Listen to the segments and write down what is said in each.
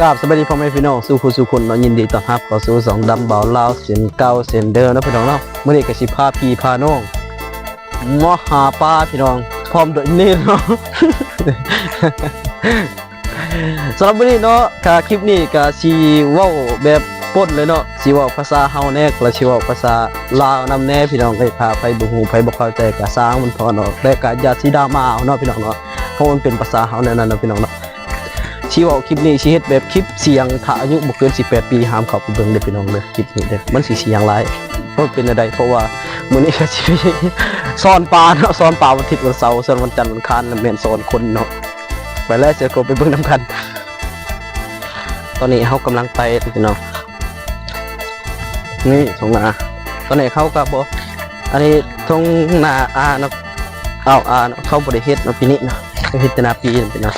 กราบสวัสดีพ่อแม่พี่น้องสู่ผู้สู่คนเนาะยินดีต้อนรับเข้าสู่สองดำเบาลาวเสียนเก่าเสียนเดิมเนาะพี่น้องเนาะมื้อนี้ก็สิพาพี่พาน้องมาหาปลาพี่น้องพร้อมด้วยนี่เนาะ สำหรับมื้อนี้เนาะค่ะคลิปนี้ก็สิเว้าแบบป่นเลยเนาะสิเว้าภาษาเฮาแน่แล้วสิเว้าภาษาลาวนำแน่พี่น้องก็ถ้าไปบ่ฮู้ไปบ่เข้าใจก็สร้างมันพอเนาะแต่ก็อย่าสิดราม่าเอาเนาะพี่น้องเนาะเพราะมันเป็นภาษาเฮาแนวนั้นเนาะพี่น้องเนาะชีว่าคลิปนี้ชีเฮ็ดแบบคลิปเสียงถ้าอายุบ่เกิน18ปีห้ามเข้าไปเบิ่งเด้อพี่น้องเด้อคลิปนี้เด้อมันสิเสียงหลายเพราะเป็นอะไรเพราะว่ามื้อนี้ก็สิสอนปลาเนาะสอนปลาวันอาทิตย์วันเสาร์ส่วนวันจันทร์วันอังคารแม่นสอนคนเนาะไปแล้วจะก็ไปเบิ่งนํกันตอนนี้เฮากำลังไปพี่น้องนี่ทงนาตอนนี้เขาก็บ่อันนี้ทงนาอาเนาะเอาอาเนาะเขาบ่ได้เฮ็ดเนาะปีนี้เนาะเฮ็ดแต่นาปีนั่นพี่น้อง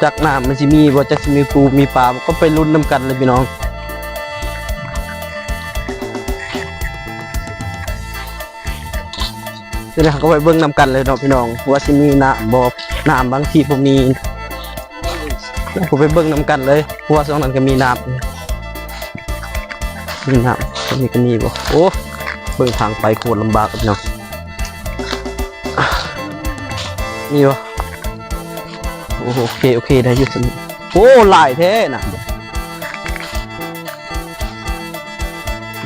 จากน้ำมันจะมีว่าจะมีปูมีปลาก็ไปลุ้นน้ำกันเลยพี่น้องเดี๋ยวก็ไปเบิ้งน้ำกันเลยเนาะพี่น้องว่าจะมีน้ำบ่น้ำบางทีผมมีผมไปเบิ้งน้ำกันเลยเพราะว่าช่วงนั้นก็มีน้ำมีน้ำมีกันนี่บ่โอ้เบิ้งทางไปโคตรลำบากพี่น้องนี่บ่โอเคได้ยุดสนิทโอ้หลายแท้น่ะ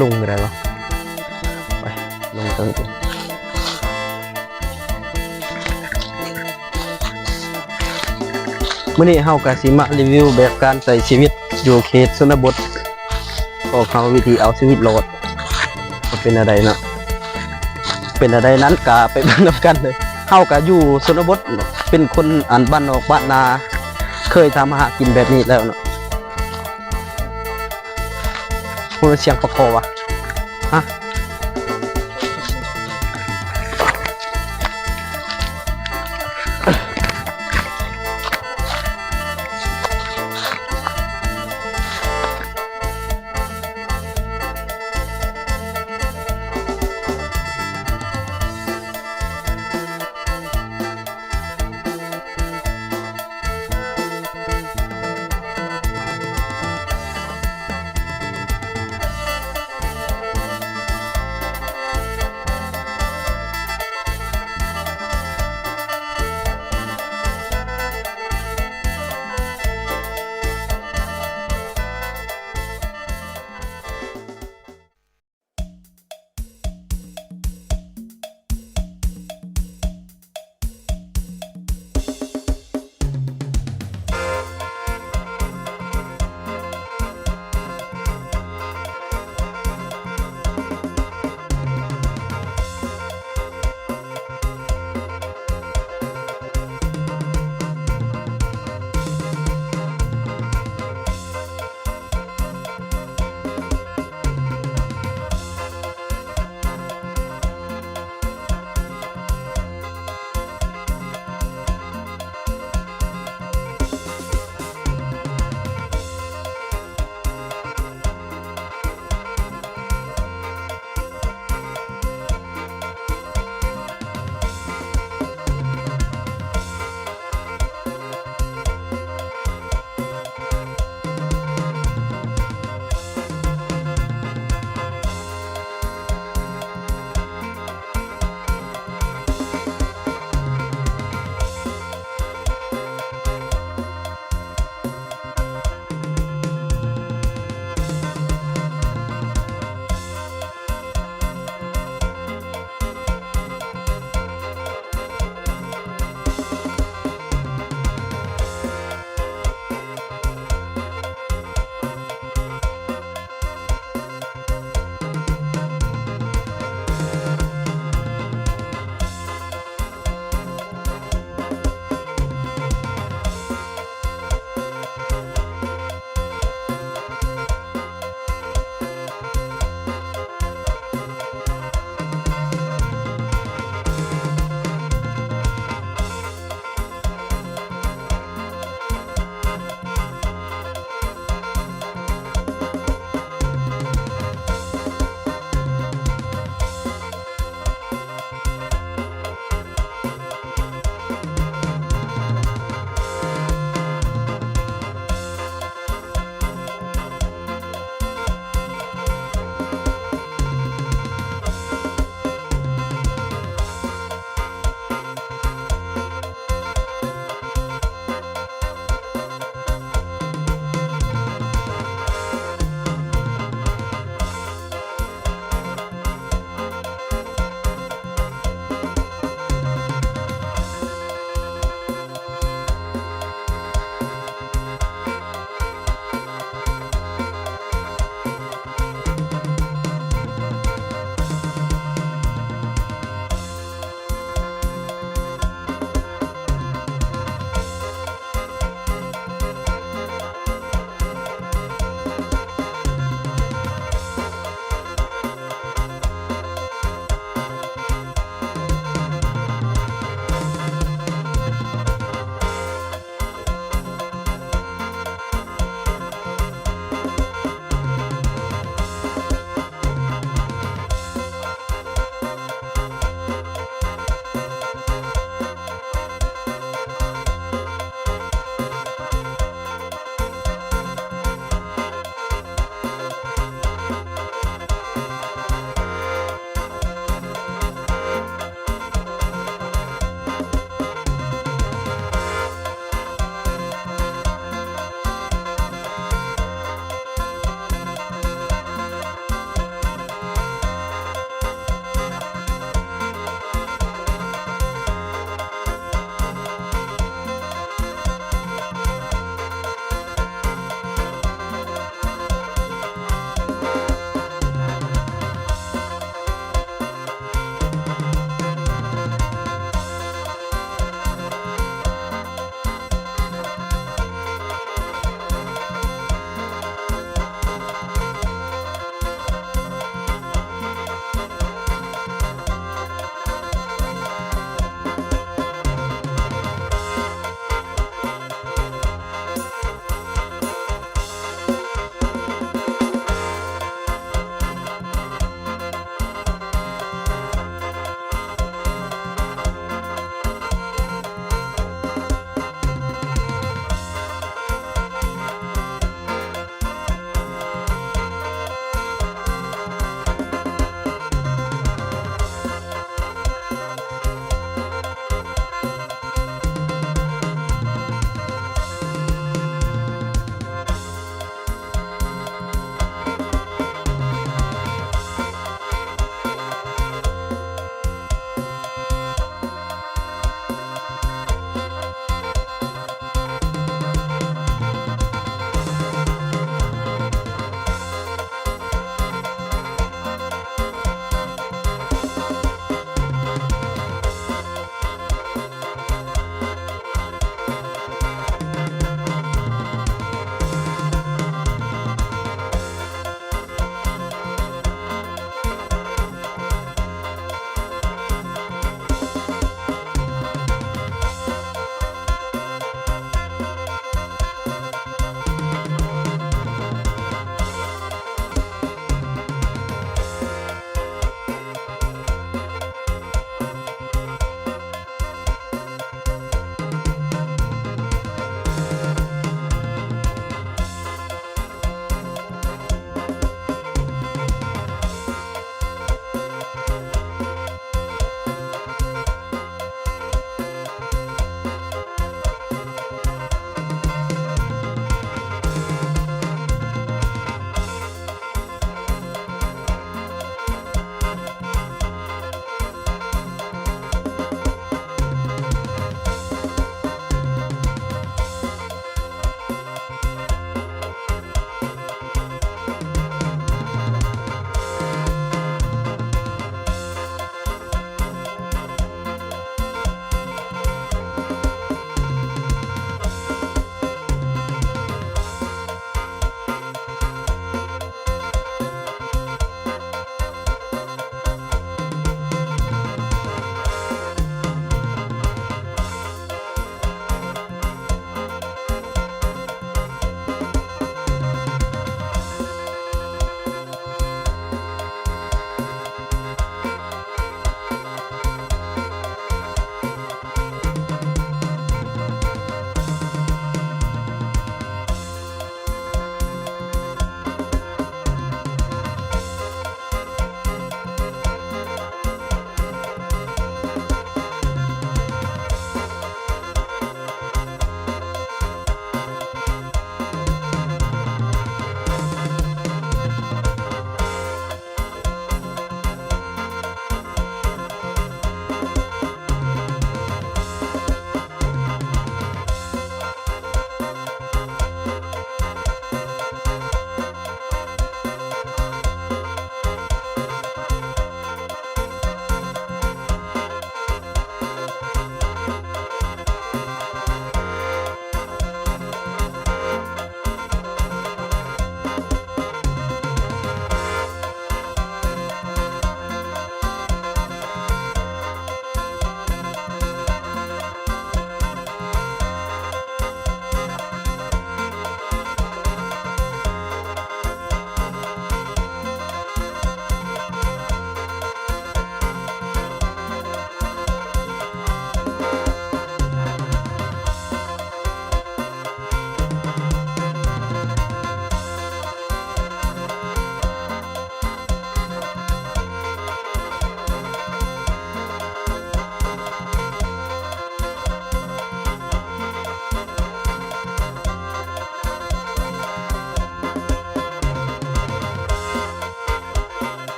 ลงอะไรวะไปลงตั้งแต่มื้อนี้เฮาก็สิมารีวิวแบบการใช้ชีวิตอยู่เขตชนบทของเฮาวิธีเอาชีวิตรอดเป็นอะไรเนาะเป็นอะไรนั้นก็ไปเบิ่งนำกันเลยเฮาก็อยู่ชนบทเป็นคนอันบ้านนอกบ้านนาเคยทำอาหารกินแบบนี้แล้วเนาะคุณเสียงประคอวะฮะ